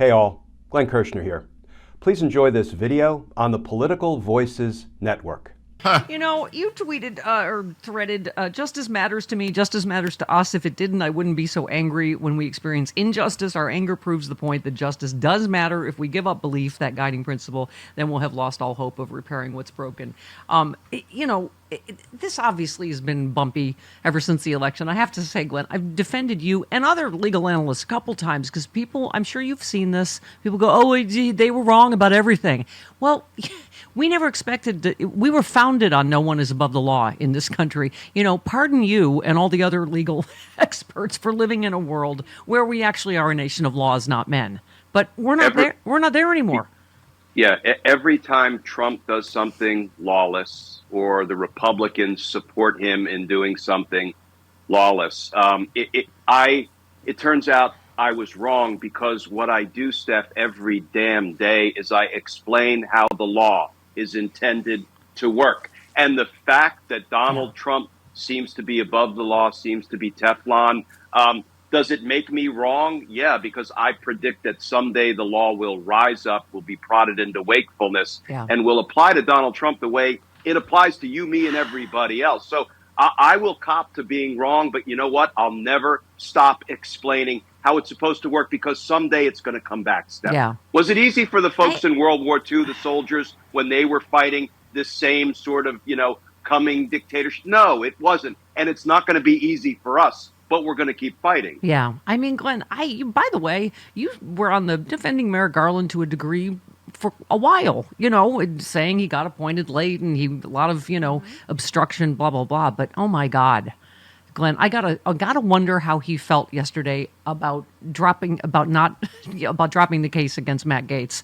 Hey all, Glenn Kirschner here. Please enjoy this video on the Political Voices Network. You know, you tweeted or threaded, justice matters to me, justice matters to us. If it didn't, I wouldn't be so angry when we experience injustice. Our anger proves the point that justice does matter. If we give up belief, that guiding principle, then we'll have lost all hope of repairing what's broken. This obviously has been bumpy ever since the election. I have to say, Glenn, I've defended you and other legal analysts a couple times because people, I'm sure you've seen this, people go, oh, they were wrong about everything. Well, we never expected we were founded on no one is above the law in this country. You know, pardon you and all the other legal experts for living in a world where we actually are a nation of laws, not men. But we're not there. We're not there anymore. Yeah, every time Trump does something lawless or the Republicans support him in doing something lawless, it turns out I was wrong, because what I do, Steph, every damn day is I explain how the law is intended to work. And the fact that Donald Trump seems to be above the law, seems to be Teflon, does it make me wrong? Yeah, because I predict that someday the law will rise up, will be prodded into wakefulness, and will apply to Donald Trump the way it applies to you, me, and everybody else. So I will cop to being wrong, but you know what? I'll never stop explaining how it's supposed to work, because someday it's going to come back, Steph. Yeah. Was it easy for the folks in World War II, the soldiers, when they were fighting this same sort of, coming dictatorship? No, it wasn't. And it's not going to be easy for us, but we're going to keep fighting. Yeah. I mean, Glenn, by the way, you were on the defending Mayor Garland to a degree for a while, saying he got appointed late and a lot of, obstruction, blah, blah, blah. But oh my God, Glenn, I gotta wonder how he felt yesterday about dropping the case against Matt Gaetz.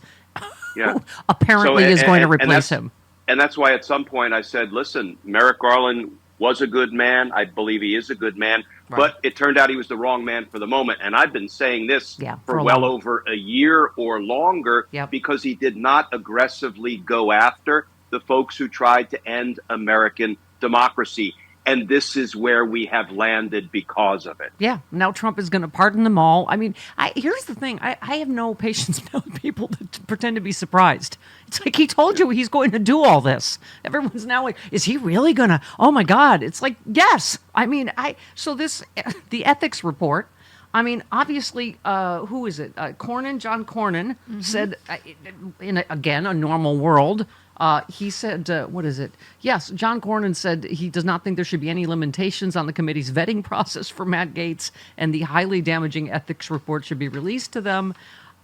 Yeah. Who apparently is going to replace him. And that's why at some point I said, listen, Merrick Garland was a good man. I believe he is a good man. Right. But it turned out he was the wrong man for the moment. And I've been saying this for well over a year or longer, because he did not aggressively go after the folks who tried to end American democracy. And this is where we have landed because of it. Yeah. Now Trump is going to pardon them all. I mean, here's the thing. I have no patience now with people that pretend to be surprised. It's like he told you he's going to do all this. Everyone's now like, is he really going to? Oh, my God. It's like, yes. I mean, the ethics report. I mean, obviously, who is it? John Cornyn said, in a normal world, he said, what is it? Yes, John Cornyn said he does not think there should be any limitations on the committee's vetting process for Matt Gaetz, and the highly damaging ethics report should be released to them.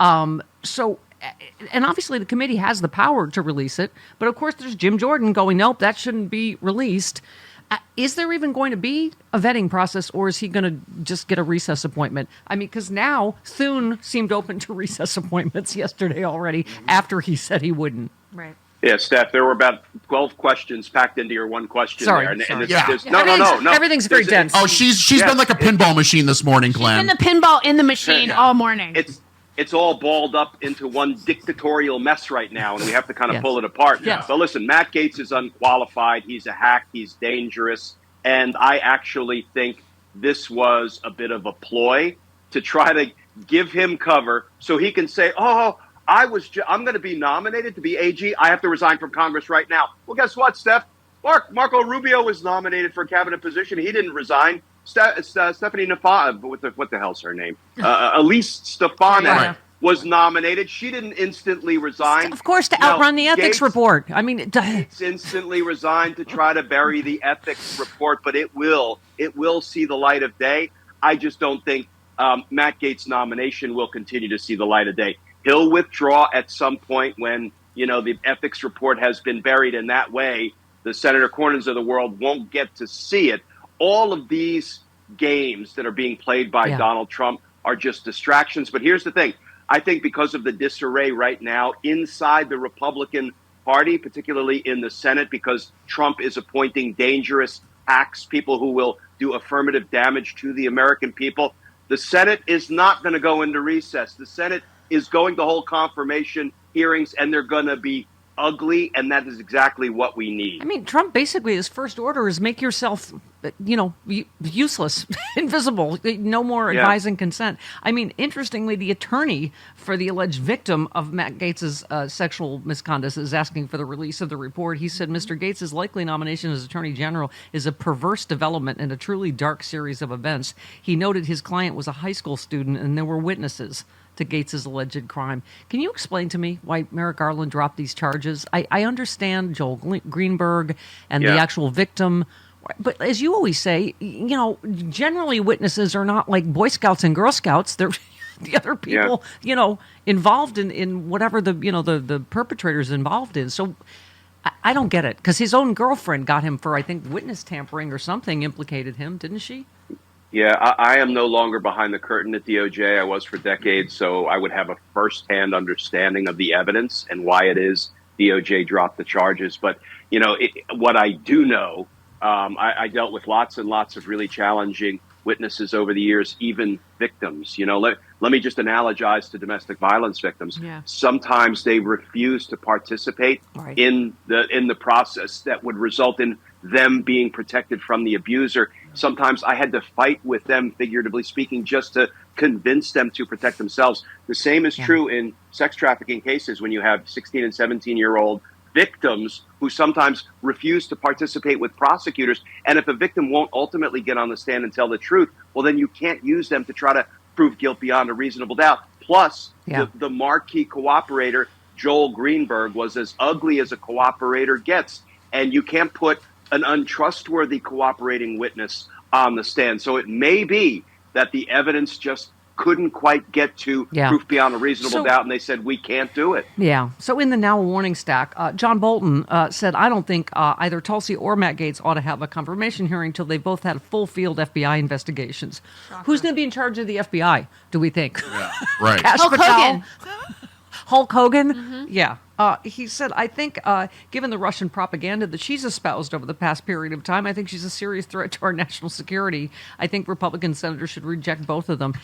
And obviously the committee has the power to release it, but of course there's Jim Jordan going, nope, that shouldn't be released. Is there even going to be a vetting process, or is he going to just get a recess appointment? I mean, because now Thune seemed open to recess appointments yesterday already after he said he wouldn't. Right. Yeah, Steph, there were about 12 questions packed into your one question there. And no. Everything's very dense. Oh, she's been like a pinball machine this morning, Glenn. She's been the pinball in the machine all morning. It's all balled up into one dictatorial mess right now, and we have to kind of pull it apart. Yes. But listen, Matt Gaetz is unqualified. He's a hack. He's dangerous. And I actually think this was a bit of a ploy to try to give him cover so he can say, I'm going to be nominated to be AG. I have to resign from Congress right now. Well, guess what, Steph? Marco Rubio was nominated for a cabinet position. He didn't resign. Stephanie Nafa, what the hell's her name? Elise Stefanik was nominated. She didn't instantly resign. Of course, to outrun the ethics report. I mean, Gaetz instantly resigned to try to bury the ethics report, but it will see the light of day. I just don't think Matt Gaetz' nomination will continue to see the light of day. He'll withdraw at some point when, the ethics report has been buried in that way. The Senator Cornyns of the world won't get to see it. All of these games that are being played by Donald Trump are just distractions. But here's the thing. I think because of the disarray right now inside the Republican Party, particularly in the Senate, because Trump is appointing dangerous hacks, people who will do affirmative damage to the American people, the Senate is not going to go into recess. The Senate is going to hold confirmation hearings, and they're going to be ugly, and that is exactly what we need. I mean, Trump basically, his first order is make yourself useless, invisible, no more advise and consent. I mean, interestingly, the attorney for the alleged victim of Matt Gaetz's sexual misconduct is asking for the release of the report. He said Mr. Gaetz's likely nomination as Attorney General is a perverse development in a truly dark series of events. He noted his client was a high school student and there were witnesses to Gaetz's alleged crime. Can you explain to me why Merrick Garland dropped these charges? I understand Joel Greenberg and the actual victim, but as you always say, generally witnesses are not like Boy Scouts and Girl Scouts. They're the other people, involved in whatever the perpetrator's involved in. So I don't get it, because his own girlfriend got him for, I think, witness tampering or something, implicated him, didn't she? Yeah, I am no longer behind the curtain at DOJ. I was for decades, so I would have a firsthand understanding of the evidence and why it is DOJ dropped the charges. But, what I do know, I dealt with lots and lots of really challenging witnesses over the years, even victims. Let me just analogize to domestic violence victims. Yeah. Sometimes they refuse to participate in the process that would result in them being protected from the abuser. Sometimes I had to fight with them, figuratively speaking, just to convince them to protect themselves. The same is true in sex trafficking cases when you have 16 and 17-year-old victims who sometimes refuse to participate with prosecutors. And if a victim won't ultimately get on the stand and tell the truth, well, then you can't use them to try to prove guilt beyond a reasonable doubt. Plus, the marquee cooperator, Joel Greenberg, was as ugly as a cooperator gets. And you can't put an untrustworthy cooperating witness on the stand. So it may be that the evidence just couldn't quite get to proof beyond a reasonable doubt, and they said, we can't do it. Yeah. So in the now warning stack, John Bolton said, I don't think either Tulsi or Matt Gaetz ought to have a confirmation hearing until they both had full field FBI investigations. Shocker. Who's going to be in charge of the FBI, do we think? Yeah, right. Hulk Hogan. Hulk Hogan? Mm-hmm. Yeah. He said, I think, given the Russian propaganda that she's espoused over the past period of time, I think she's a serious threat to our national security. I think Republican senators should reject both of them.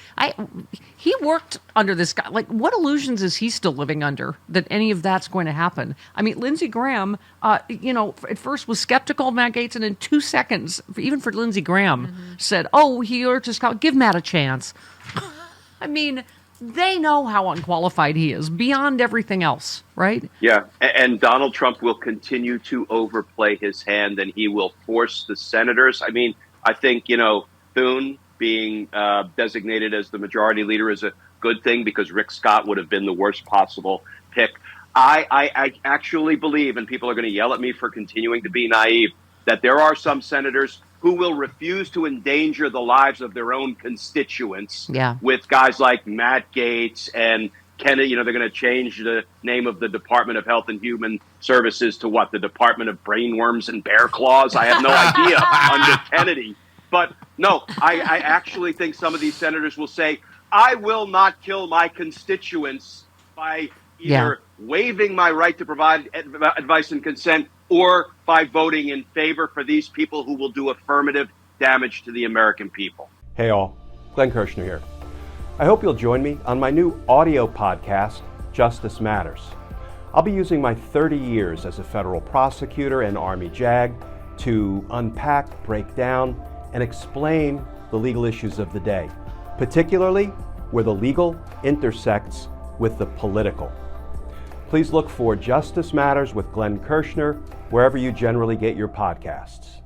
He worked under this guy. Like, what illusions is he still living under that any of that's going to happen? I mean, Lindsey Graham, at first was skeptical of Matt Gaetz, and in 2 seconds, even for Lindsey Graham, said, he urged us, give Matt a chance. I mean, they know how unqualified he is beyond everything else, right? Yeah, and Donald Trump will continue to overplay his hand, and he will force the senators. I mean, I think, Thune being designated as the majority leader is a good thing, because Rick Scott would have been the worst possible pick. I actually believe, and people are going to yell at me for continuing to be naive, that there are some senators who will refuse to endanger the lives of their own constituents with guys like Matt Gaetz and Kennedy. They're going to change the name of the Department of Health and Human Services to what? The Department of Brainworms and Bear Claws? I have no idea under Kennedy. But no, I actually think some of these senators will say, I will not kill my constituents by either waiving my right to provide advice and consent or by voting in favor for these people who will do affirmative damage to the American people. Hey all, Glenn Kirschner here. I hope you'll join me on my new audio podcast, Justice Matters. I'll be using my 30 years as a federal prosecutor and Army JAG to unpack, break down, and explain the legal issues of the day, particularly where the legal intersects with the political. Please look for Justice Matters with Glenn Kirschner wherever you generally get your podcasts.